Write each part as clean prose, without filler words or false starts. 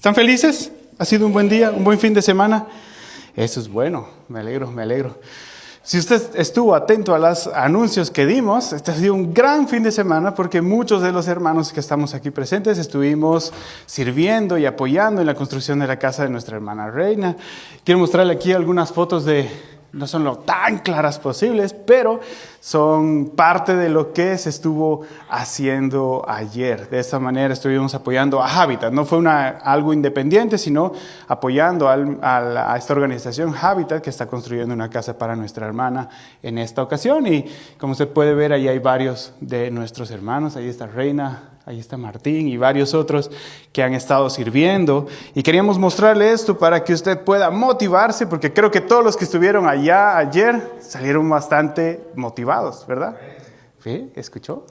¿Están felices? ¿Ha sido un buen día, un buen fin de semana? Eso es bueno, me alegro. Si usted estuvo atento a los anuncios que dimos, este ha sido un gran fin de semana porque muchos de los hermanos que estamos aquí presentes estuvimos sirviendo y apoyando en la construcción de la casa de nuestra hermana Reina. Quiero mostrarle aquí algunas fotos no son lo tan claras posibles, pero son parte de lo que se estuvo haciendo ayer. De esta manera estuvimos apoyando a Habitat. No fue algo independiente, sino apoyando a esta organización Habitat que está construyendo una casa para nuestra hermana en esta ocasión. Y como usted puede ver, ahí hay varios de nuestros hermanos. Ahí está Reina, ahí está Martín y varios otros que han estado sirviendo. Y queríamos mostrarle esto para que usted pueda motivarse, porque creo que todos los que estuvieron allá ayer salieron bastante motivados, ¿verdad? ¿Sí? ¿Escuchó?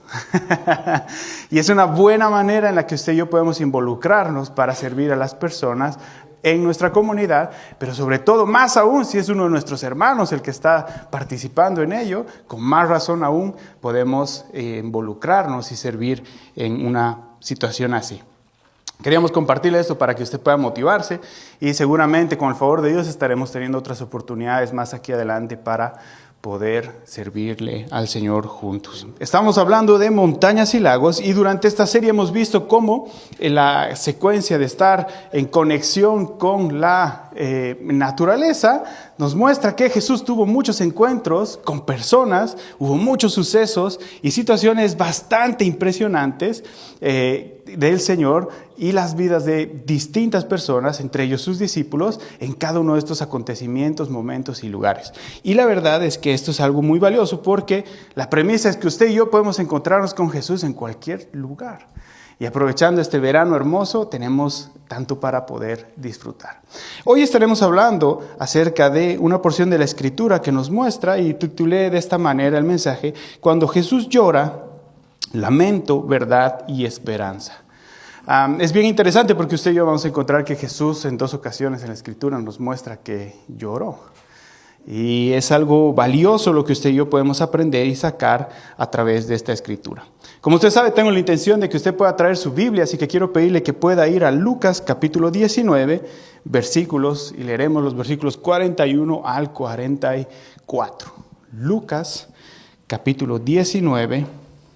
Y es una buena manera en la que usted y yo podemos involucrarnos para servir a las personas en nuestra comunidad, pero sobre todo, más aún, si es uno de nuestros hermanos el que está participando en ello, con más razón aún podemos involucrarnos y servir en una situación así. Queríamos compartirle esto para que usted pueda motivarse y seguramente con el favor de Dios estaremos teniendo otras oportunidades más aquí adelante para poder servirle al Señor juntos. Estamos hablando de montañas y lagos y durante esta serie hemos visto cómo la secuencia de estar en conexión con la naturaleza nos muestra que Jesús tuvo muchos encuentros con personas, hubo muchos sucesos y situaciones bastante impresionantes del Señor y las vidas de distintas personas, entre ellos sus discípulos, en cada uno de estos acontecimientos, momentos y lugares. Y la verdad es que esto es algo muy valioso porque la premisa es que usted y yo podemos encontrarnos con Jesús en cualquier lugar. Y aprovechando este verano hermoso, tenemos tanto para poder disfrutar. Hoy estaremos hablando acerca de una porción de la Escritura que nos muestra, y titulé de esta manera el mensaje, Cuando Jesús llora, lamento, verdad y esperanza. Es bien interesante porque usted y yo vamos a encontrar que Jesús en 2 ocasiones en la Escritura nos muestra que lloró. Y es algo valioso lo que usted y yo podemos aprender y sacar a través de esta Escritura. Como usted sabe, tengo la intención de que usted pueda traer su Biblia, así que quiero pedirle que pueda ir a Lucas capítulo 19, versículos, y leeremos los versículos 41 al 44. Lucas capítulo 19,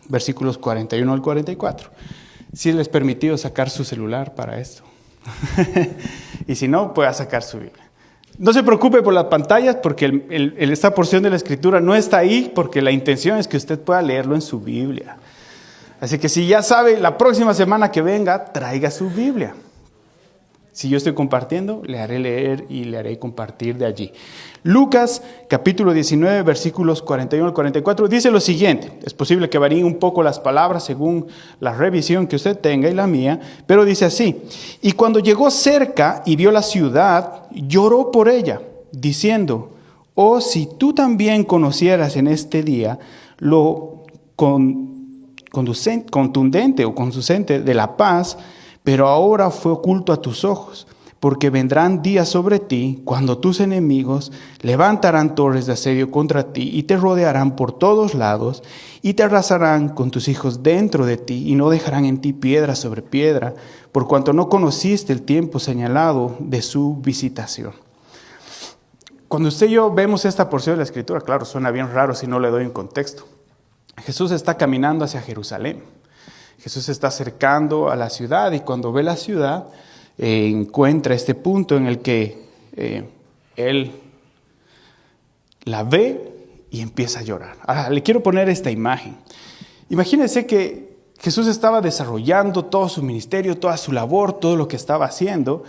versículos 41 al 44. Si les permitido sacar su celular para esto. Y si no, pueda sacar su Biblia. No se preocupe por las pantallas porque esta porción de la Escritura no está ahí porque la intención es que usted pueda leerlo en su Biblia. Así que si ya sabe, la próxima semana que venga, traiga su Biblia. Si yo estoy compartiendo, le haré leer y le haré compartir de allí. Lucas capítulo 19, versículos 41 al 44, dice lo siguiente. Es posible que varíen un poco las palabras según la revisión que usted tenga y la mía, pero dice así. Y cuando llegó cerca y vio la ciudad, lloró por ella, diciendo, oh, si tú también conocieras en este día lo contundente o conducente de la paz, pero ahora fue oculto a tus ojos, porque vendrán días sobre ti cuando tus enemigos levantarán torres de asedio contra ti y te rodearán por todos lados y te arrasarán con tus hijos dentro de ti y no dejarán en ti piedra sobre piedra, por cuanto no conociste el tiempo señalado de su visitación. Cuando usted y yo vemos esta porción de la Escritura, claro, suena bien raro si no le doy un contexto. Jesús está caminando hacia Jerusalén. Jesús se está acercando a la ciudad y cuando ve la ciudad encuentra este punto en el que él la ve y empieza a llorar. Ahora, le quiero poner esta imagen. Imagínense que Jesús estaba desarrollando todo su ministerio, toda su labor, todo lo que estaba haciendo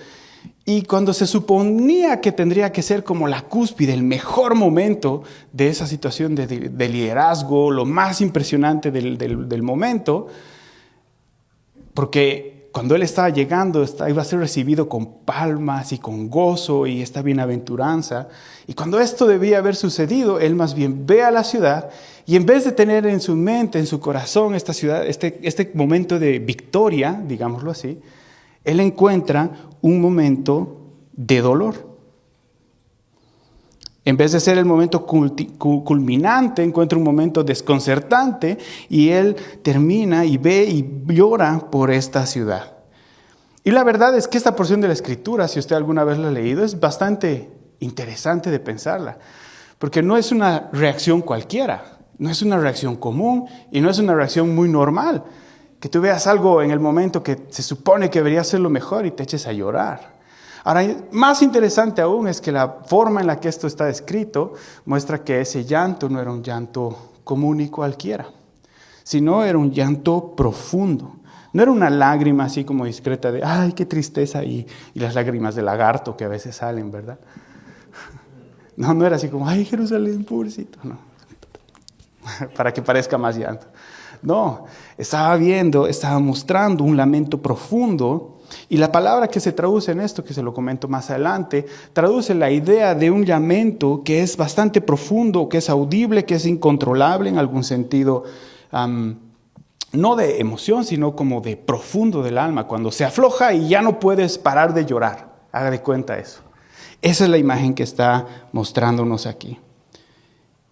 y cuando se suponía que tendría que ser como la cúspide, el mejor momento de esa situación de liderazgo, lo más impresionante del momento, porque cuando él estaba llegando, iba a ser recibido con palmas y con gozo y esta bienaventuranza. Y cuando esto debía haber sucedido, él más bien ve a la ciudad y en vez de tener en su mente, en su corazón, esta ciudad, este momento de victoria, digámoslo así, él encuentra un momento de dolor. En vez de ser el momento culminante, encuentra un momento desconcertante y él termina y ve y llora por esta ciudad. Y la verdad es que esta porción de la Escritura, si usted alguna vez la ha leído, es bastante interesante de pensarla, porque no es una reacción cualquiera, no es una reacción común y no es una reacción muy normal, que tú veas algo en el momento que se supone que debería ser lo mejor y te eches a llorar. Ahora, más interesante aún es que la forma en la que esto está escrito muestra que ese llanto no era un llanto común y cualquiera, sino era un llanto profundo. No era una lágrima así como discreta de, ay, qué tristeza, y las lágrimas de lagarto que a veces salen, ¿verdad? No era así como, ay, Jerusalén, pobrecito, no. Para que parezca más llanto. No, estaba mostrando un lamento profundo, y la palabra que se traduce en esto, que se lo comento más adelante, traduce la idea de un lamento que es bastante profundo, que es audible, que es incontrolable en algún sentido, no de emoción, sino como de profundo del alma, cuando se afloja y ya no puedes parar de llorar. Haga de cuenta eso. Esa es la imagen que está mostrándonos aquí.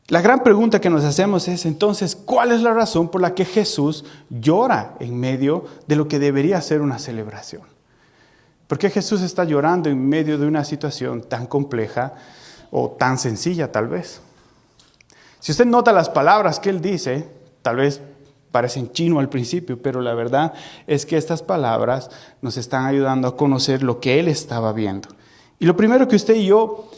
La gran pregunta que nos hacemos es entonces, ¿cuál es la razón por la que Jesús llora en medio de lo que debería ser una celebración? ¿Por qué Jesús está llorando en medio de una situación tan compleja o tan sencilla tal vez? Si usted nota las palabras que él dice, tal vez parecen chino al principio, pero la verdad es que estas palabras nos están ayudando a conocer lo que él estaba viendo. Y lo primero que usted y yo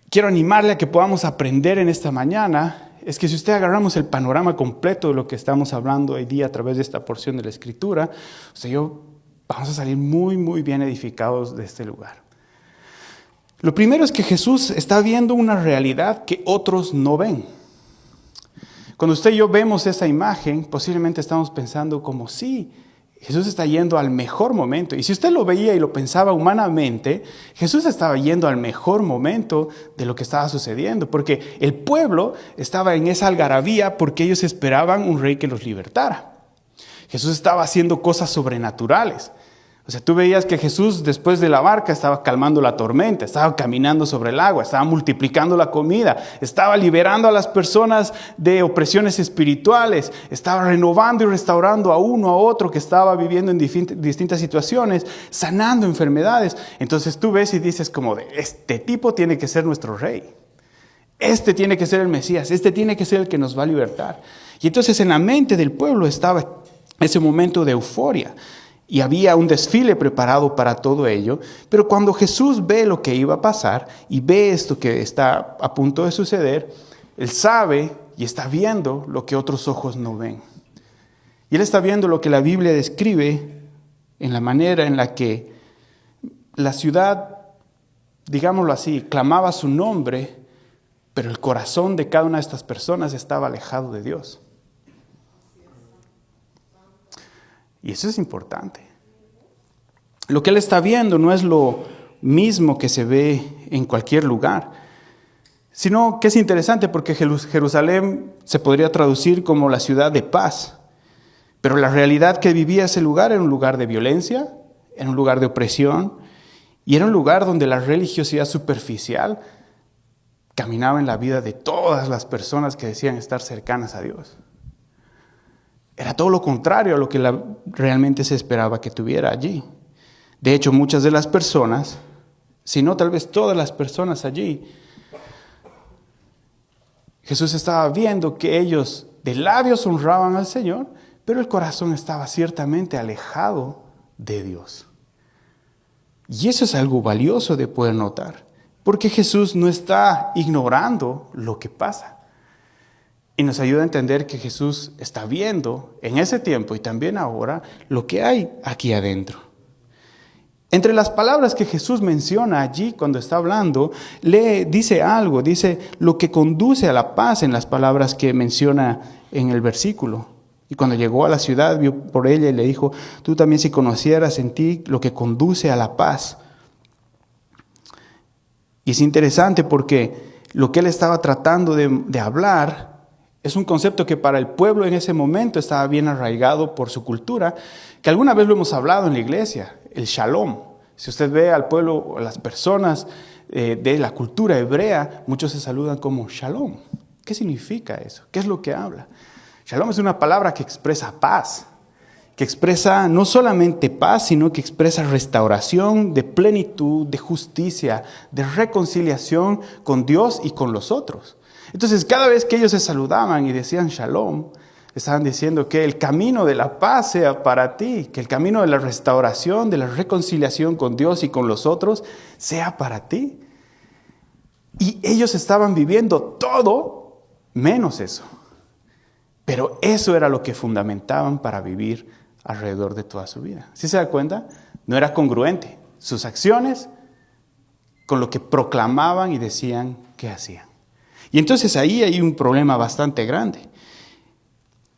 quiero animarle a que podamos aprender en esta mañana es que si usted agarramos el panorama completo de lo que estamos hablando hoy día a través de esta porción de la Escritura, usted y yo vamos a salir muy, muy bien edificados de este lugar. Lo primero es que Jesús está viendo una realidad que otros no ven. Cuando usted y yo vemos esa imagen, posiblemente estamos pensando como sí, Jesús está yendo al mejor momento. Y si usted lo veía y lo pensaba humanamente, Jesús estaba yendo al mejor momento de lo que estaba sucediendo, porque el pueblo estaba en esa algarabía porque ellos esperaban un rey que los libertara. Jesús estaba haciendo cosas sobrenaturales. O sea, tú veías que Jesús después de la barca estaba calmando la tormenta, estaba caminando sobre el agua, estaba multiplicando la comida, estaba liberando a las personas de opresiones espirituales, estaba renovando y restaurando a uno a otro que estaba viviendo en distintas situaciones, sanando enfermedades. Entonces tú ves y dices como de, este tipo tiene que ser nuestro rey. Este tiene que ser el Mesías, este tiene que ser el que nos va a libertar. Y entonces en la mente del pueblo estaba ese momento de euforia. Y había un desfile preparado para todo ello, pero cuando Jesús ve lo que iba a pasar y ve esto que está a punto de suceder, Él sabe y está viendo lo que otros ojos no ven. Y Él está viendo lo que la Biblia describe en la manera en la que la ciudad, digámoslo así, clamaba su nombre, pero el corazón de cada una de estas personas estaba alejado de Dios. Y eso es importante. Lo que él está viendo no es lo mismo que se ve en cualquier lugar, sino que es interesante porque Jerusalén se podría traducir como la ciudad de paz. Pero la realidad que vivía ese lugar era un lugar de violencia, era un lugar de opresión y era un lugar donde la religiosidad superficial caminaba en la vida de todas las personas que decían estar cercanas a Dios. Era todo lo contrario a lo que realmente se esperaba que tuviera allí. De hecho, muchas de las personas, si no tal vez todas las personas allí, Jesús estaba viendo que ellos de labios honraban al Señor, pero el corazón estaba ciertamente alejado de Dios. Y eso es algo valioso de poder notar, porque Jesús no está ignorando lo que pasa. Y nos ayuda a entender que Jesús está viendo en ese tiempo y también ahora lo que hay aquí adentro. Entre las palabras que Jesús menciona allí cuando está hablando, le dice algo, dice lo que conduce a la paz en las palabras que menciona en el versículo. Y cuando llegó a la ciudad, vio por ella y le dijo, tú también si conocieras en ti lo que conduce a la paz. Y es interesante porque lo que él estaba tratando de hablar es un concepto que para el pueblo en ese momento estaba bien arraigado por su cultura, que alguna vez lo hemos hablado en la iglesia, el shalom. Si usted ve al pueblo, a las personas de la cultura hebrea, muchos se saludan como shalom. ¿Qué significa eso? ¿Qué es lo que habla? Shalom es una palabra que expresa paz. que expresa no solamente paz, sino que expresa restauración, de plenitud, de justicia, de reconciliación con Dios y con los otros. Entonces, cada vez que ellos se saludaban y decían shalom, estaban diciendo que el camino de la paz sea para ti, que el camino de la restauración, de la reconciliación con Dios y con los otros sea para ti. Y ellos estaban viviendo todo menos eso. Pero eso era lo que fundamentaban para vivir alrededor de toda su vida. ¿Sí se da cuenta? No era congruente sus acciones con lo que proclamaban y decían que hacían. Y entonces ahí hay un problema bastante grande.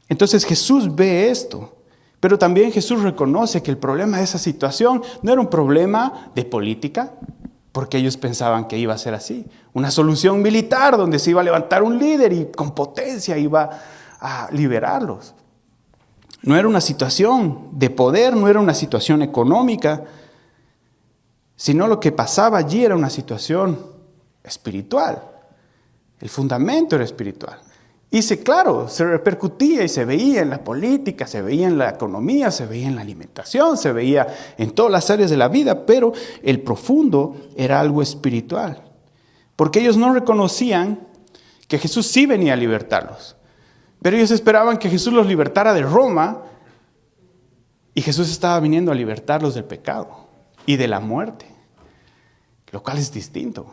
Entonces Jesús ve esto, pero también Jesús reconoce que el problema de esa situación no era un problema de política, porque ellos pensaban que iba a ser así. Una solución militar donde se iba a levantar un líder y con potencia iba a liberarlos. No era una situación de poder, no era una situación económica, sino lo que pasaba allí era una situación espiritual. El fundamento era espiritual. Y claro, se repercutía y se veía en la política, se veía en la economía, se veía en la alimentación, se veía en todas las áreas de la vida, pero el profundo era algo espiritual. Porque ellos no reconocían que Jesús sí venía a libertarlos. Pero ellos esperaban que Jesús los libertara de Roma y Jesús estaba viniendo a libertarlos del pecado y de la muerte, lo cual es distinto.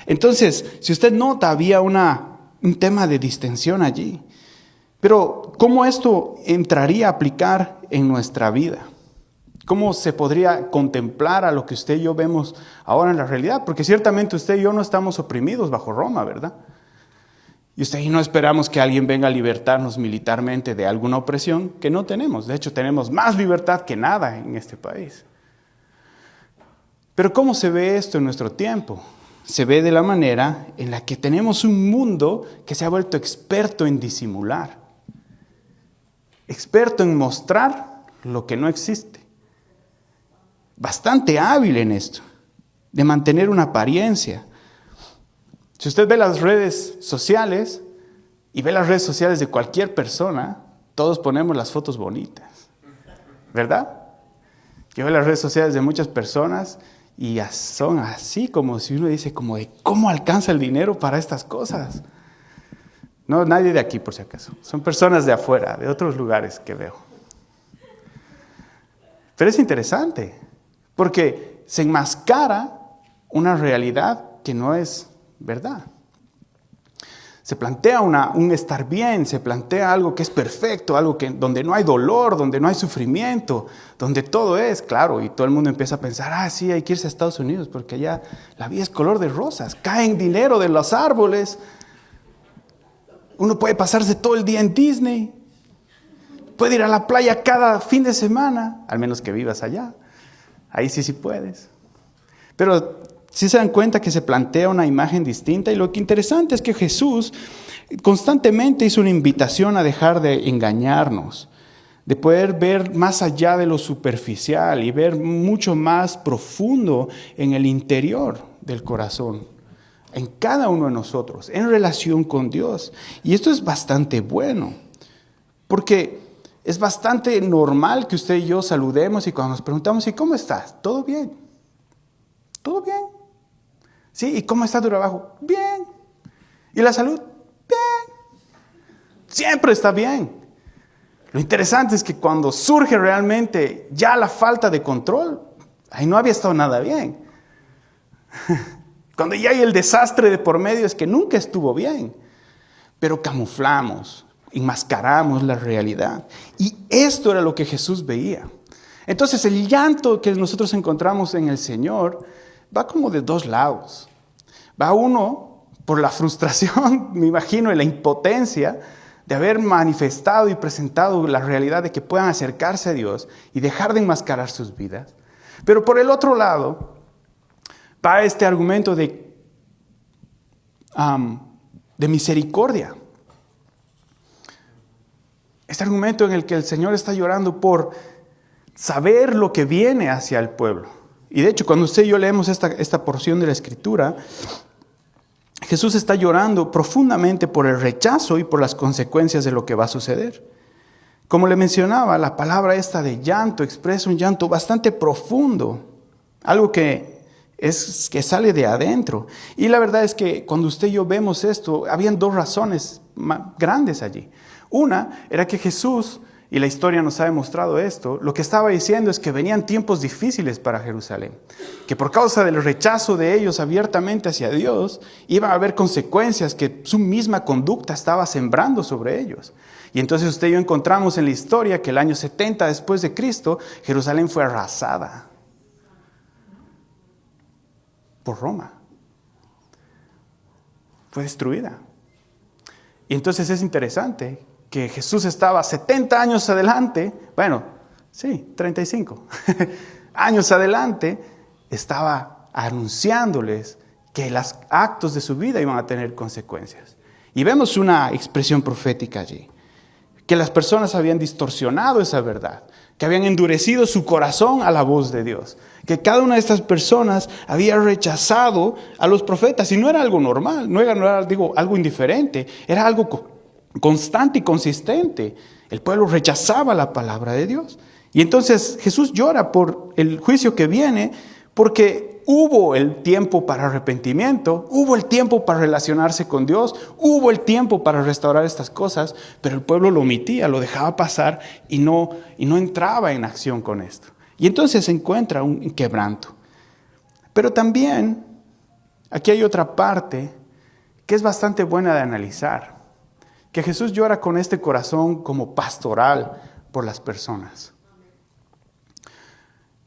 Entonces, si usted nota, había un tema de distensión allí. Pero, ¿cómo esto entraría a aplicar en nuestra vida? ¿Cómo se podría contemplar a lo que usted y yo vemos ahora en la realidad? Porque ciertamente usted y yo no estamos oprimidos bajo Roma, ¿verdad? Y usted y no esperamos que alguien venga a libertarnos militarmente de alguna opresión que no tenemos. De hecho, tenemos más libertad que nada en este país. Pero ¿cómo se ve esto en nuestro tiempo? Se ve de la manera en la que tenemos un mundo que se ha vuelto experto en disimular, experto en mostrar lo que no existe, bastante hábil en esto, de mantener una apariencia. Si usted ve las redes sociales y ve las redes sociales de cualquier persona, todos ponemos las fotos bonitas, ¿verdad? Yo veo las redes sociales de muchas personas y son así como si uno dice, como de cómo alcanza el dinero para estas cosas. No, nadie de aquí por si acaso. Son personas de afuera, de otros lugares que veo. Pero es interesante, porque se enmascara una realidad que no es verdad. Se plantea un estar bien, se plantea algo que es perfecto, algo donde no hay dolor, donde no hay sufrimiento, donde todo es claro, y todo el mundo empieza a pensar, sí, hay que irse a Estados Unidos porque allá la vida es color de rosas, caen dinero de los árboles, uno puede pasarse todo el día en Disney, puede ir a la playa cada fin de semana, al menos que vivas allá, ahí sí puedes. Pero si se dan cuenta que se plantea una imagen distinta, y lo que interesante es que Jesús constantemente hizo una invitación a dejar de engañarnos, de poder ver más allá de lo superficial y ver mucho más profundo en el interior del corazón, en cada uno de nosotros, en relación con Dios. Y esto es bastante bueno, porque es bastante normal que usted y yo saludemos y cuando nos preguntamos, ¿y cómo estás? ¿Todo bien? ¿Todo bien? ¿Sí? ¿Y cómo está tu trabajo? Bien. ¿Y la salud? Bien. Siempre está bien. Lo interesante es que cuando surge realmente ya la falta de control, ahí no había estado nada bien. Cuando ya hay el desastre de por medio es que nunca estuvo bien. Pero camuflamos, enmascaramos la realidad. Y esto era lo que Jesús veía. Entonces el llanto que nosotros encontramos en el Señor va como de dos lados. Va uno por la frustración, me imagino, y la impotencia de haber manifestado y presentado la realidad de que puedan acercarse a Dios y dejar de enmascarar sus vidas. Pero por el otro lado, va este argumento de misericordia. Este argumento en el que el Señor está llorando por saber lo que viene hacia el pueblo. Y de hecho, cuando usted y yo leemos esta porción de la Escritura, Jesús está llorando profundamente por el rechazo y por las consecuencias de lo que va a suceder. Como le mencionaba, la palabra esta de llanto expresa un llanto bastante profundo, algo que sale de adentro. Y la verdad es que cuando usted y yo vemos esto, habían dos razones grandes allí. Una era que Jesús, y la historia nos ha demostrado esto, lo que estaba diciendo es que venían tiempos difíciles para Jerusalén, que por causa del rechazo de ellos abiertamente hacia Dios, iban a haber consecuencias que su misma conducta estaba sembrando sobre ellos. Y entonces usted y yo encontramos en la historia que el año 70 después de Cristo, Jerusalén fue arrasada por Roma. Fue destruida. Y entonces es interesante que Jesús estaba 70 años adelante, 35 años adelante, estaba anunciándoles que los actos de su vida iban a tener consecuencias. Y vemos una expresión profética allí, que las personas habían distorsionado esa verdad, que habían endurecido su corazón a la voz de Dios, que cada una de estas personas había rechazado a los profetas, y no era algo normal, no era algo indiferente, era algo constante y consistente. El pueblo rechazaba la palabra de Dios. Y entonces Jesús llora por el juicio que viene, porque hubo el tiempo para arrepentimiento, hubo el tiempo para relacionarse con Dios, hubo el tiempo para restaurar estas cosas, pero el pueblo lo omitía, lo dejaba pasar y no entraba en acción con esto. Y entonces se encuentra un quebranto. Pero también aquí hay otra parte que es bastante buena de analizar, que Jesús llora con este corazón como pastoral por las personas.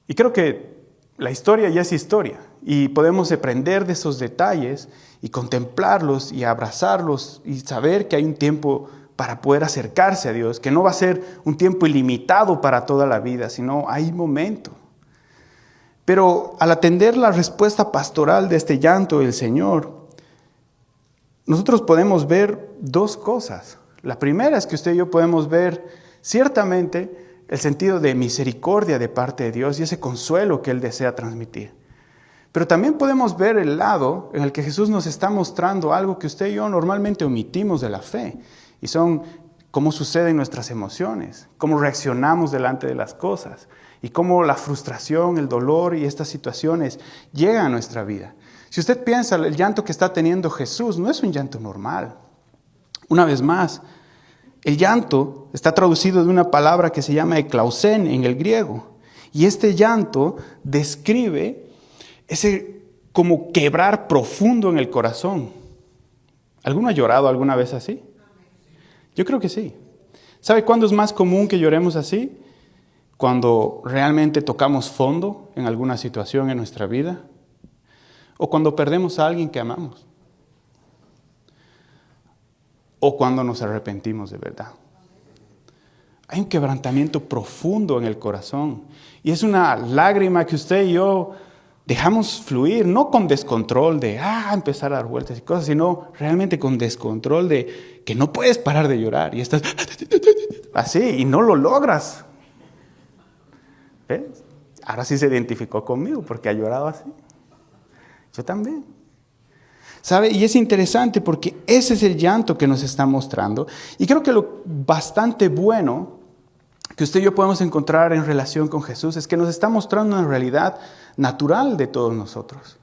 Y creo que la historia ya es historia y podemos aprender de esos detalles y contemplarlos y abrazarlos y saber que hay un tiempo para poder acercarse a Dios, que no va a ser un tiempo ilimitado para toda la vida, sino hay momento. Pero al atender la respuesta pastoral de este llanto del Señor, nosotros podemos ver dos cosas. La primera es que usted y yo podemos ver ciertamente el sentido de misericordia de parte de Dios y ese consuelo que Él desea transmitir. Pero también podemos ver el lado en el que Jesús nos está mostrando algo que usted y yo normalmente omitimos de la fe. Y son cómo suceden nuestras emociones, cómo reaccionamos delante de las cosas y cómo la frustración, el dolor y estas situaciones llegan a nuestra vida. Si usted piensa, el llanto que está teniendo Jesús no es un llanto normal. Una vez más, el llanto está traducido de una palabra que se llama eklausen en el griego. Y este llanto describe ese como quebrar profundo en el corazón. ¿Alguno ha llorado alguna vez así? Yo creo que sí. ¿Sabe cuándo es más común que lloremos así? Cuando realmente tocamos fondo en alguna situación en nuestra vida. O cuando perdemos a alguien que amamos. O cuando nos arrepentimos de verdad. Hay un quebrantamiento profundo en el corazón. Y es una lágrima que usted y yo dejamos fluir, no con descontrol de empezar a dar vueltas y cosas, sino realmente con descontrol de que no puedes parar de llorar. Y estás así y no lo logras. ¿Ves? Ahora sí se identificó conmigo porque ha llorado así. Yo también. ¿Sabe? Y es interesante porque ese es el llanto que nos está mostrando. Y creo que lo bastante bueno que usted y yo podemos encontrar en relación con Jesús es que nos está mostrando una realidad natural de todos nosotros.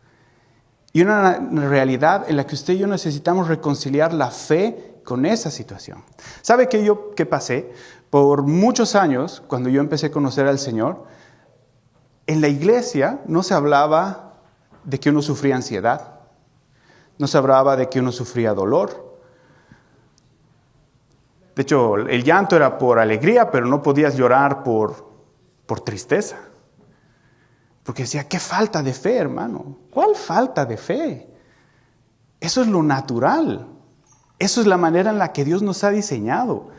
Y una realidad en la que usted y yo necesitamos reconciliar la fe con esa situación. ¿Sabe que yo que pasé? Por muchos años, cuando yo empecé a conocer al Señor, en la iglesia no se hablaba de que uno sufría ansiedad. No se hablaba de que uno sufría dolor. De hecho, el llanto era por alegría, pero no podías llorar por tristeza. Porque decía, qué falta de fe, hermano. ¿Cuál falta de fe? Eso es lo natural. Eso es la manera en la que Dios nos ha diseñado.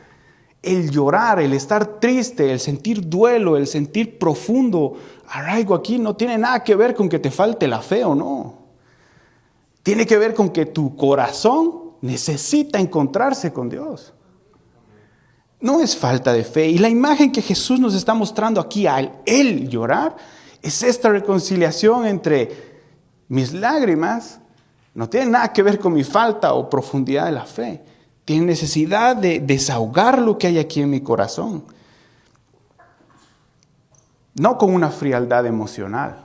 El llorar, el estar triste, el sentir duelo, el sentir profundo arraigo aquí no tiene nada que ver con que te falte la fe o no. Tiene que ver con que tu corazón necesita encontrarse con Dios. No es falta de fe. Y la imagen que Jesús nos está mostrando aquí al Él llorar es esta reconciliación entre mis lágrimas. No tiene nada que ver con mi falta o profundidad de la fe. Tiene necesidad de desahogar lo que hay aquí en mi corazón. No con una frialdad emocional,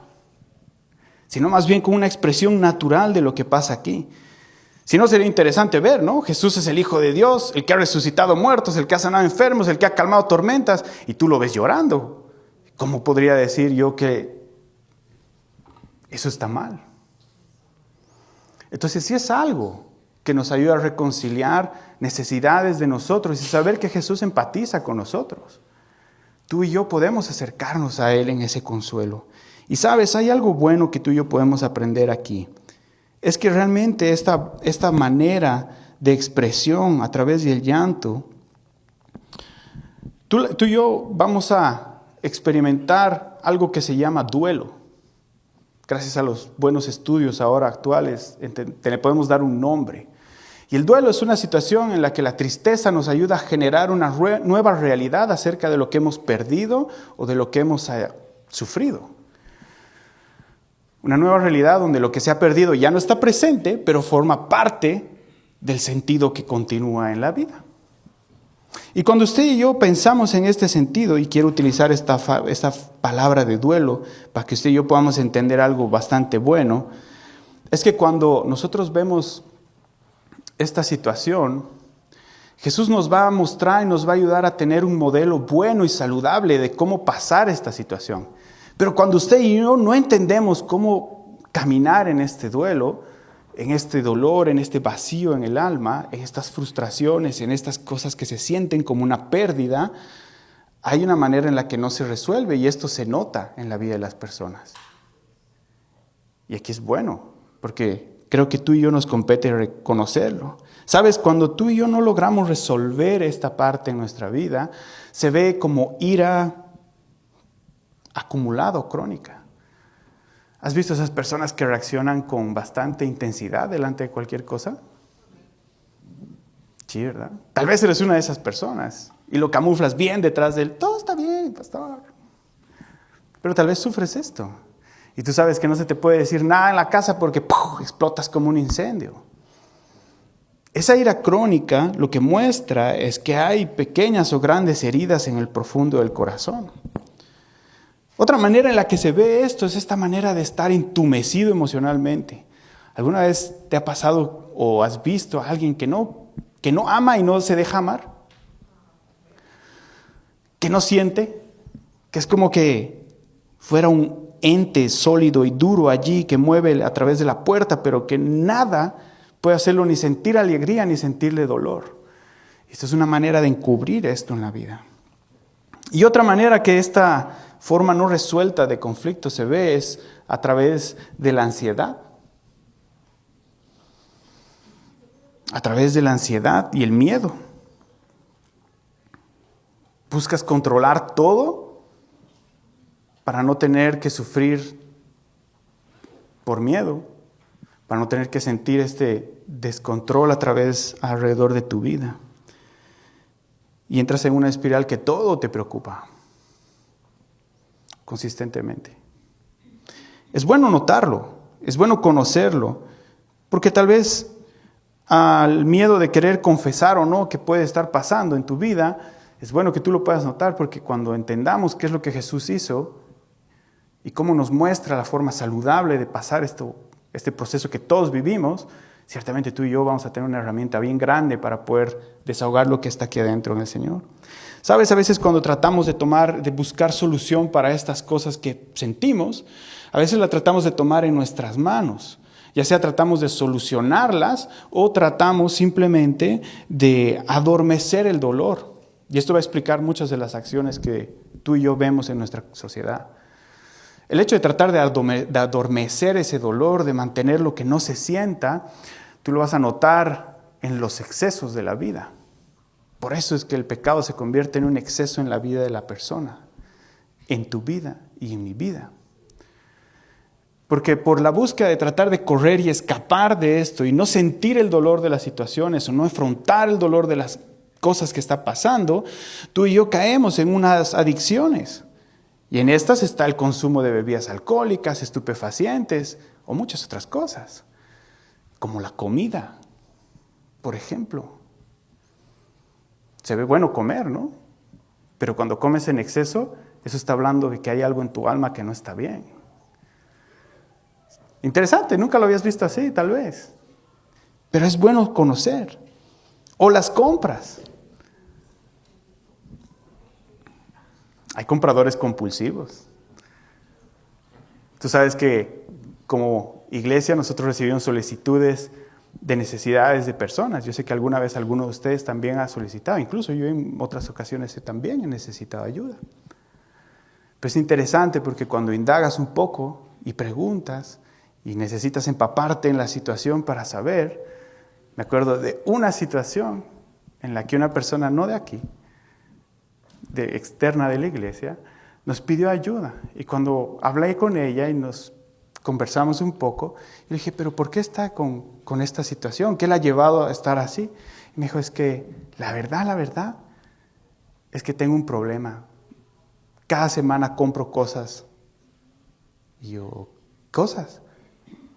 sino más bien con una expresión natural de lo que pasa aquí. Si no, sería interesante ver, ¿no? Jesús es el Hijo de Dios, el que ha resucitado muertos, el que ha sanado enfermos, el que ha calmado tormentas, y tú lo ves llorando. ¿Cómo podría decir yo que eso está mal? Entonces, sí es algo que nos ayuda a reconciliar necesidades de nosotros y saber que Jesús empatiza con nosotros. Tú y yo podemos acercarnos a Él en ese consuelo. Y sabes, hay algo bueno que tú y yo podemos aprender aquí. Es que realmente esta manera de expresión a través del llanto, tú y yo vamos a experimentar algo que se llama duelo. Gracias a los buenos estudios ahora actuales, le podemos dar un nombre. Y el duelo es una situación en la que la tristeza nos ayuda a generar una nueva realidad acerca de lo que hemos perdido o de lo que hemos sufrido. Una nueva realidad donde lo que se ha perdido ya no está presente, pero forma parte del sentido que continúa en la vida. Y cuando usted y yo pensamos en este sentido, y quiero utilizar esta palabra de duelo para que usted y yo podamos entender algo bastante bueno, es que cuando nosotros vemos esta situación, Jesús nos va a mostrar y nos va a ayudar a tener un modelo bueno y saludable de cómo pasar esta situación. Pero cuando usted y yo no entendemos cómo caminar en este duelo, en este dolor, en este vacío en el alma, en estas frustraciones, en estas cosas que se sienten como una pérdida, hay una manera en la que no se resuelve y esto se nota en la vida de las personas. Y aquí es bueno, porque creo que tú y yo nos compete reconocerlo. Sabes, cuando tú y yo no logramos resolver esta parte en nuestra vida, se ve como ira acumulada o crónica. ¿Has visto esas personas que reaccionan con bastante intensidad delante de cualquier cosa? Sí, ¿verdad? Tal vez eres una de esas personas y lo camuflas bien detrás de él. Todo está bien, pastor. Pero tal vez sufres esto. Y tú sabes que no se te puede decir nada en la casa porque ¡puf!, explotas como un incendio. Esa ira crónica lo que muestra es que hay pequeñas o grandes heridas en el profundo del corazón. Otra manera en la que se ve esto es esta manera de estar entumecido emocionalmente. ¿Alguna vez te ha pasado o has visto a alguien que no ama y no se deja amar? Que no siente, que es como que fuera un ente sólido y duro allí que mueve a través de la puerta, pero que nada puede hacerlo ni sentir alegría ni sentirle dolor. Esto es una manera de encubrir esto en la vida. Y otra manera que esta forma no resuelta de conflicto se ve es a través de la ansiedad. A través de la ansiedad y el miedo. Buscas controlar todo para no tener que sufrir por miedo, para no tener que sentir este descontrol alrededor de tu vida. Y entras en una espiral que todo te preocupa consistentemente. Es bueno notarlo, es bueno conocerlo, porque tal vez al miedo de querer confesar o no que puede estar pasando en tu vida, es bueno que tú lo puedas notar, porque cuando entendamos qué es lo que Jesús hizo y cómo nos muestra la forma saludable de pasar este proceso que todos vivimos, ciertamente tú y yo vamos a tener una herramienta bien grande para poder desahogar lo que está aquí adentro en el Señor. Sabes, a veces cuando tratamos de buscar solución para estas cosas que sentimos, a veces la tratamos de tomar en nuestras manos. Ya sea tratamos de solucionarlas o tratamos simplemente de adormecer el dolor. Y esto va a explicar muchas de las acciones que tú y yo vemos en nuestra sociedad. El hecho de tratar de adormecer ese dolor, de mantener lo que no se sienta, tú lo vas a notar en los excesos de la vida. Por eso es que el pecado se convierte en un exceso en la vida de la persona, en tu vida y en mi vida. Porque por la búsqueda de tratar de correr y escapar de esto y no sentir el dolor de las situaciones o no afrontar el dolor de las cosas que está pasando, tú y yo caemos en unas adicciones. Y en estas está el consumo de bebidas alcohólicas, estupefacientes o muchas otras cosas, como la comida, por ejemplo. Se ve bueno comer, ¿no? Pero cuando comes en exceso, eso está hablando de que hay algo en tu alma que no está bien. Interesante, nunca lo habías visto así, tal vez. Pero es bueno conocer. O las compras. Hay compradores compulsivos. Tú sabes que como iglesia nosotros recibimos solicitudes de necesidades de personas. Yo sé que alguna vez alguno de ustedes también ha solicitado, incluso yo en otras ocasiones también he necesitado ayuda. Pero es interesante porque cuando indagas un poco y preguntas y necesitas empaparte en la situación para saber, me acuerdo de una situación en la que una persona no de aquí, externa de la iglesia, nos pidió ayuda. Y cuando hablé con ella y nos conversamos un poco, yo dije, pero ¿por qué está con esta situación? ¿Qué la ha llevado a estar así? Y me dijo, es que la verdad, es que tengo un problema. Cada semana compro cosas. Y yo, ¿cosas?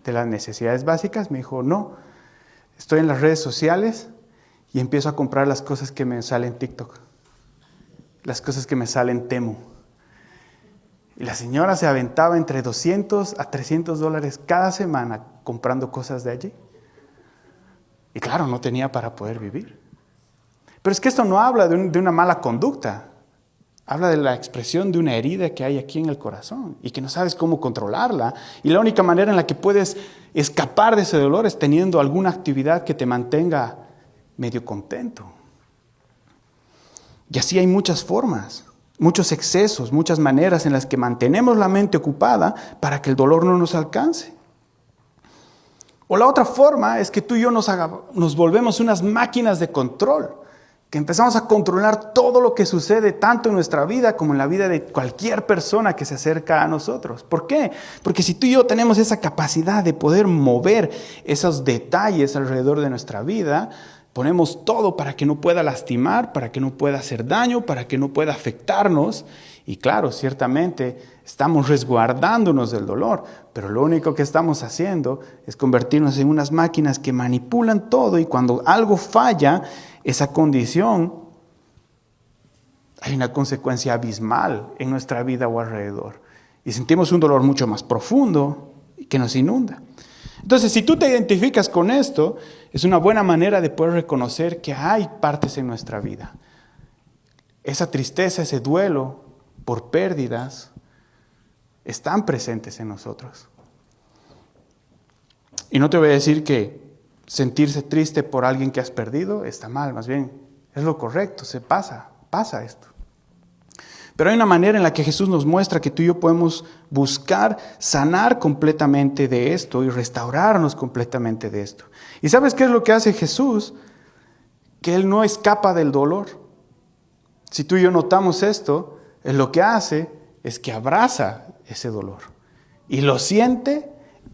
¿De las necesidades básicas? Me dijo, no. Estoy en las redes sociales y empiezo a comprar las cosas que me salen en TikTok. Las cosas que me salen en Temu. Y la señora se aventaba entre $200 a $300 cada semana comprando cosas de allí. Y claro, no tenía para poder vivir. Pero es que esto no habla de una mala conducta. Habla de la expresión de una herida que hay aquí en el corazón y que no sabes cómo controlarla. Y la única manera en la que puedes escapar de ese dolor es teniendo alguna actividad que te mantenga medio contento. Y así hay muchas formas. Muchos excesos, muchas maneras en las que mantenemos la mente ocupada para que el dolor no nos alcance. O la otra forma es que tú y yo nos volvemos unas máquinas de control, que empezamos a controlar todo lo que sucede tanto en nuestra vida como en la vida de cualquier persona que se acerca a nosotros. ¿Por qué? Porque si tú y yo tenemos esa capacidad de poder mover esos detalles alrededor de nuestra vida, ponemos todo para que no pueda lastimar, para que no pueda hacer daño, para que no pueda afectarnos. Y claro, ciertamente estamos resguardándonos del dolor, pero lo único que estamos haciendo es convertirnos en unas máquinas que manipulan todo y cuando algo falla, esa condición, hay una consecuencia abismal en nuestra vida o alrededor. Y sentimos un dolor mucho más profundo que nos inunda. Entonces, si tú te identificas con esto, es una buena manera de poder reconocer que hay partes en nuestra vida. Esa tristeza, ese duelo por pérdidas, están presentes en nosotros. Y no te voy a decir que sentirse triste por alguien que has perdido está mal, más bien es lo correcto, pasa esto. Pero hay una manera en la que Jesús nos muestra que tú y yo podemos buscar sanar completamente de esto y restaurarnos completamente de esto. ¿Y sabes qué es lo que hace Jesús? Que Él no escapa del dolor. Si tú y yo notamos esto, Él lo que hace es que abraza ese dolor. Y lo siente,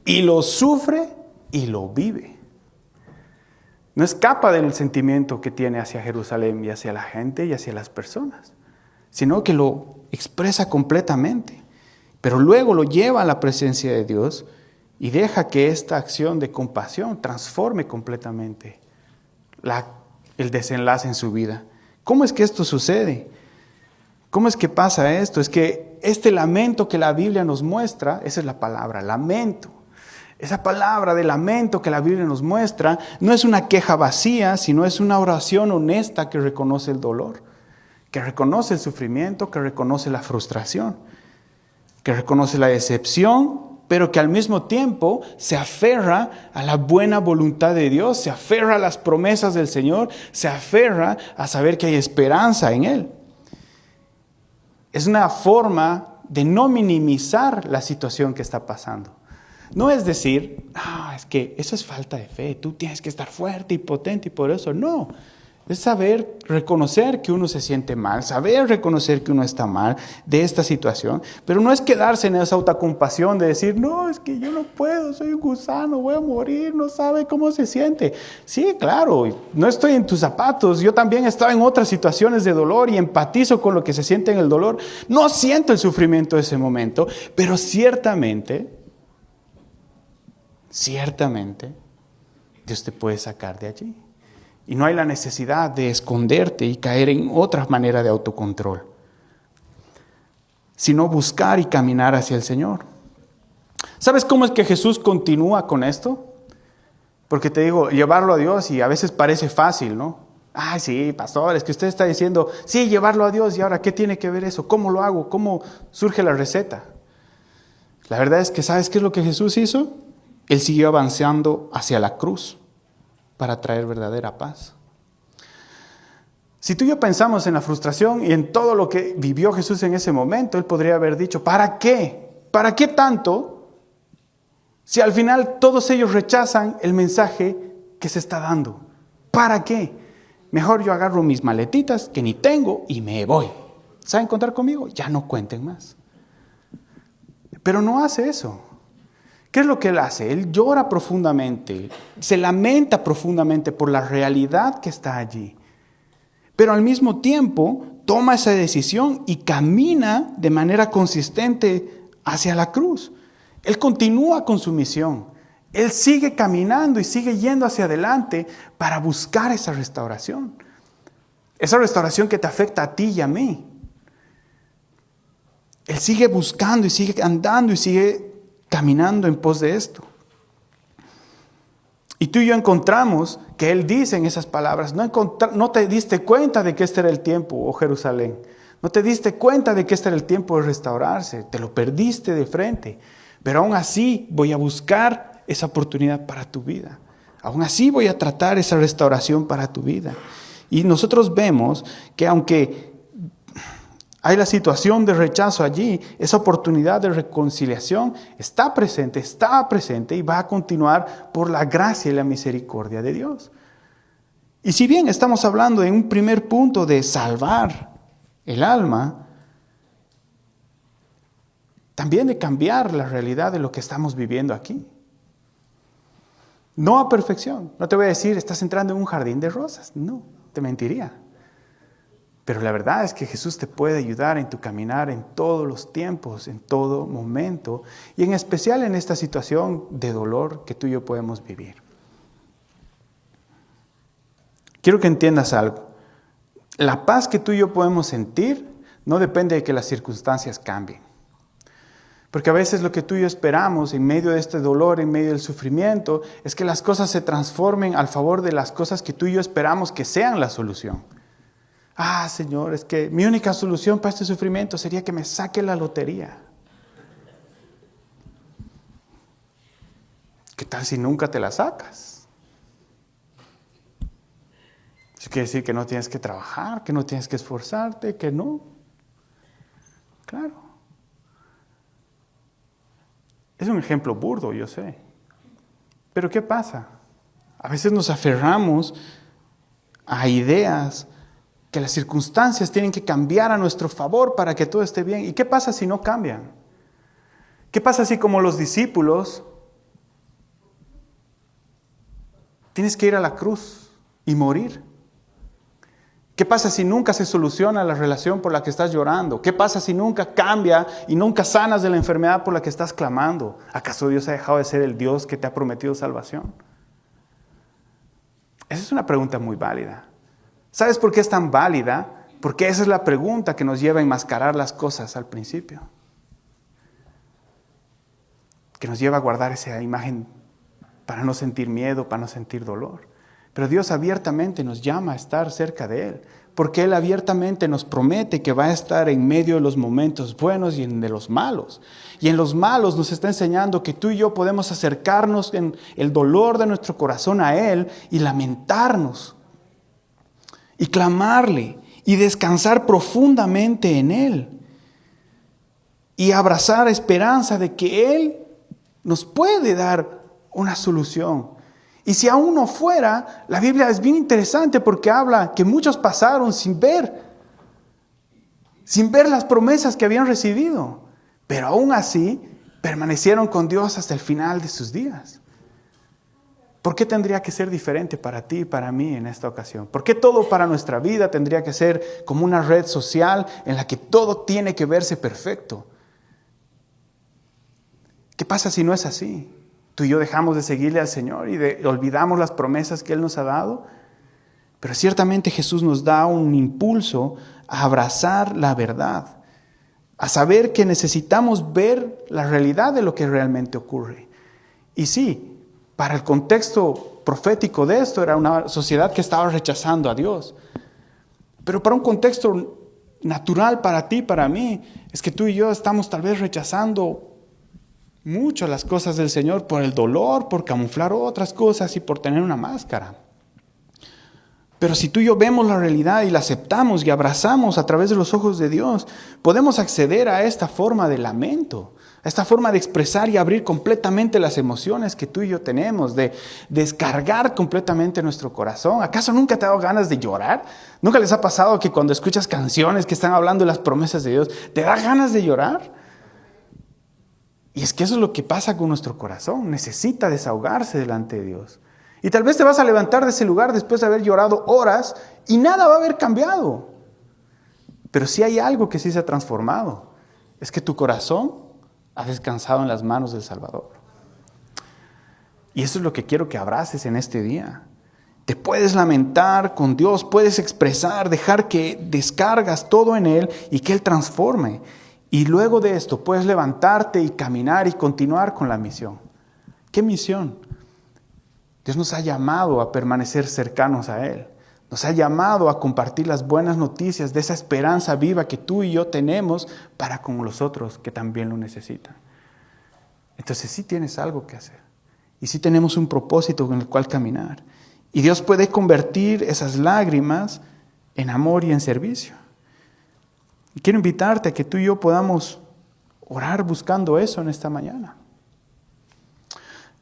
y lo sufre, y lo vive. No escapa del sentimiento que tiene hacia Jerusalén y hacia la gente y hacia las personas, sino que lo expresa completamente. Pero luego lo lleva a la presencia de Dios y deja que esta acción de compasión transforme completamente el desenlace en su vida. ¿Cómo es que esto sucede? ¿Cómo es que pasa esto? Es que este lamento que la Biblia nos muestra, esa es la palabra, lamento. Esa palabra de lamento que la Biblia nos muestra no es una queja vacía, sino es una oración honesta que reconoce el dolor, que reconoce el sufrimiento, que reconoce la frustración, que reconoce la decepción, pero que al mismo tiempo se aferra a la buena voluntad de Dios, se aferra a las promesas del Señor, se aferra a saber que hay esperanza en Él. Es una forma de no minimizar la situación que está pasando. No es decir, es que eso es falta de fe, tú tienes que estar fuerte y potente y por eso. No, es saber reconocer que uno se siente mal, saber reconocer que uno está mal de esta situación, pero no es quedarse en esa autocompasión de decir, no, es que yo no puedo, soy un gusano, voy a morir, no sabe cómo se siente. Sí, claro, no estoy en tus zapatos, yo también he estado en otras situaciones de dolor y empatizo con lo que se siente en el dolor. No siento el sufrimiento de ese momento, pero ciertamente, Dios te puede sacar de allí. Y no hay la necesidad de esconderte y caer en otra manera de autocontrol, sino buscar y caminar hacia el Señor. ¿Sabes cómo es que Jesús continúa con esto? Porque te digo, llevarlo a Dios y a veces parece fácil, ¿no? Ay, sí, pastor, es que usted está diciendo, sí, llevarlo a Dios, y ahora, ¿qué tiene que ver eso? ¿Cómo lo hago? ¿Cómo surge la receta? La verdad es que, ¿sabes qué es lo que Jesús hizo? Él siguió avanzando hacia la cruz para traer verdadera paz. Si tú y yo pensamos en la frustración y en todo lo que vivió Jesús en ese momento, Él podría haber dicho, ¿para qué? ¿Para qué tanto? Si al final todos ellos rechazan el mensaje que se está dando. ¿Para qué? Mejor yo agarro mis maletitas que ni tengo y me voy. ¿Saben contar conmigo? Ya no cuenten más. Pero no hace eso. ¿Qué es lo que Él hace? Él llora profundamente, se lamenta profundamente por la realidad que está allí. Pero al mismo tiempo toma esa decisión y camina de manera consistente hacia la cruz. Él continúa con su misión. Él sigue caminando y sigue yendo hacia adelante para buscar esa restauración. Esa restauración que te afecta a ti y a mí. Él sigue buscando y sigue andando y sigue caminando en pos de esto. Y tú y yo encontramos que Él dice en esas palabras, no te diste cuenta de que este era el tiempo, oh Jerusalén. No te diste cuenta de que este era el tiempo de restaurarse. Te lo perdiste de frente. Pero aún así voy a buscar esa oportunidad para tu vida. Aún así voy a tratar esa restauración para tu vida. Y nosotros vemos que aunque hay la situación de rechazo allí, esa oportunidad de reconciliación está presente y va a continuar por la gracia y la misericordia de Dios. Y si bien estamos hablando en un primer punto de salvar el alma, también de cambiar la realidad de lo que estamos viviendo aquí. No a perfección. No te voy a decir, estás entrando en un jardín de rosas. No, te mentiría. Pero la verdad es que Jesús te puede ayudar en tu caminar en todos los tiempos, en todo momento, y en especial en esta situación de dolor que tú y yo podemos vivir. Quiero que entiendas algo. La paz que tú y yo podemos sentir no depende de que las circunstancias cambien. Porque a veces lo que tú y yo esperamos en medio de este dolor, en medio del sufrimiento, es que las cosas se transformen al favor de las cosas que tú y yo esperamos que sean la solución. Ah, Señor, es que mi única solución para este sufrimiento sería que me saque la lotería. ¿Qué tal si nunca te la sacas? Eso quiere decir que no tienes que trabajar, que no tienes que esforzarte, que no. Claro. Es un ejemplo burdo, yo sé. Pero ¿qué pasa? A veces nos aferramos a ideas que las circunstancias tienen que cambiar a nuestro favor para que todo esté bien. ¿Y qué pasa si no cambian? ¿Qué pasa si, como los discípulos, tienes que ir a la cruz y morir? ¿Qué pasa si nunca se soluciona la relación por la que estás llorando? ¿Qué pasa si nunca cambia y nunca sanas de la enfermedad por la que estás clamando? ¿Acaso Dios ha dejado de ser el Dios que te ha prometido salvación? Esa es una pregunta muy válida. ¿Sabes por qué es tan válida? Porque esa es la pregunta que nos lleva a enmascarar las cosas al principio. Que nos lleva a guardar esa imagen para no sentir miedo, para no sentir dolor. Pero Dios abiertamente nos llama a estar cerca de Él, porque Él abiertamente nos promete que va a estar en medio de los momentos buenos y en de los malos. Y en los malos nos está enseñando que tú y yo podemos acercarnos en el dolor de nuestro corazón a Él y lamentarnos y clamarle y descansar profundamente en Él y abrazar esperanza de que Él nos puede dar una solución. Y si aún no fuera, la Biblia es bien interesante porque habla que muchos pasaron sin ver las promesas que habían recibido, pero aún así permanecieron con Dios hasta el final de sus días. ¿Por qué tendría que ser diferente para ti y para mí en esta ocasión? ¿Por qué todo para nuestra vida tendría que ser como una red social en la que todo tiene que verse perfecto? ¿Qué pasa si no es así? Tú y yo dejamos de seguirle al Señor y olvidamos las promesas que Él nos ha dado. Pero ciertamente Jesús nos da un impulso a abrazar la verdad, a saber que necesitamos ver la realidad de lo que realmente ocurre. Y sí, para el contexto profético de esto, era una sociedad que estaba rechazando a Dios. Pero para un contexto natural para ti, para mí, es que tú y yo estamos tal vez rechazando mucho las cosas del Señor por el dolor, por camuflar otras cosas y por tener una máscara. Pero si tú y yo vemos la realidad y la aceptamos y abrazamos a través de los ojos de Dios, podemos acceder a esta forma de lamento, a esta forma de expresar y abrir completamente las emociones que tú y yo tenemos, de descargar completamente nuestro corazón. ¿Acaso nunca te ha dado ganas de llorar? ¿Nunca les ha pasado que cuando escuchas canciones que están hablando de las promesas de Dios, te da ganas de llorar? Y es que eso es lo que pasa con nuestro corazón. Necesita desahogarse delante de Dios. Y tal vez te vas a levantar de ese lugar después de haber llorado horas y nada va a haber cambiado. Pero sí hay algo que sí se ha transformado. Es que tu corazón ha descansado en las manos del Salvador. Y eso es lo que quiero que abraces en este día. Te puedes lamentar con Dios, puedes expresar, dejar que descargas todo en Él y que Él transforme. Y luego de esto puedes levantarte y caminar y continuar con la misión. ¿Qué misión? Dios nos ha llamado a permanecer cercanos a Él. Nos ha llamado a compartir las buenas noticias de esa esperanza viva que tú y yo tenemos para con los otros que también lo necesitan. Entonces sí tienes algo que hacer. Y sí tenemos un propósito con el cual caminar. Y Dios puede convertir esas lágrimas en amor y en servicio. Y quiero invitarte a que tú y yo podamos orar buscando eso en esta mañana.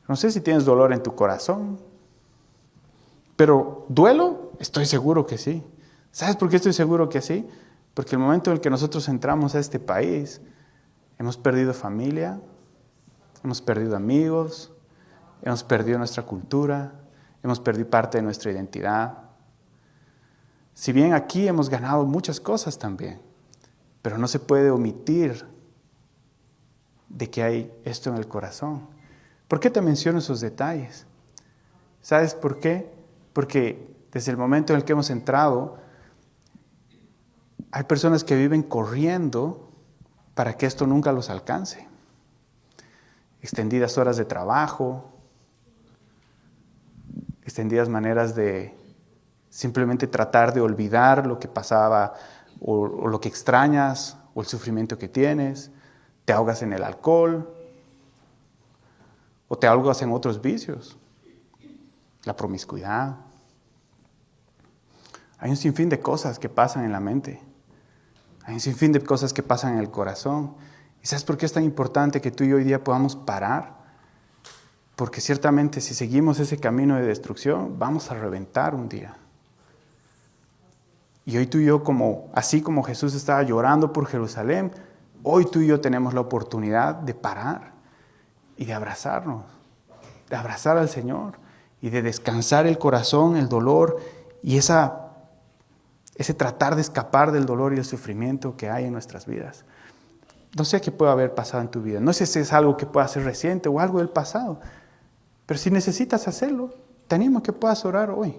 No sé si tienes dolor en tu corazón, pero ¿duelo? Estoy seguro que sí. ¿Sabes por qué estoy seguro que sí? Porque el momento en el que nosotros entramos a este país, hemos perdido familia, hemos perdido amigos, hemos perdido nuestra cultura, hemos perdido parte de nuestra identidad. Si bien aquí hemos ganado muchas cosas también, pero no se puede omitir de que hay esto en el corazón. ¿Por qué te menciono esos detalles? ¿Sabes por qué? Porque desde el momento en el que hemos entrado, hay personas que viven corriendo para que esto nunca los alcance. Extendidas horas de trabajo, extendidas maneras de simplemente tratar de olvidar lo que pasaba o lo que extrañas o el sufrimiento que tienes. Te ahogas en el alcohol o te ahogas en otros vicios, la promiscuidad. Hay un sinfín de cosas que pasan en la mente. Hay un sinfín de cosas que pasan en el corazón. ¿Y sabes por qué es tan importante que tú y yo hoy día podamos parar? Porque ciertamente si seguimos ese camino de destrucción, vamos a reventar un día. Y hoy tú y yo, así como Jesús estaba llorando por Jerusalén, hoy tú y yo tenemos la oportunidad de parar y de abrazarnos, de abrazar al Señor y de descansar el corazón, el dolor y ese tratar de escapar del dolor y el sufrimiento que hay en nuestras vidas. No sé qué puede haber pasado en tu vida, no sé si es algo que pueda ser reciente o algo del pasado, pero si necesitas hacerlo, te animo a que puedas orar hoy.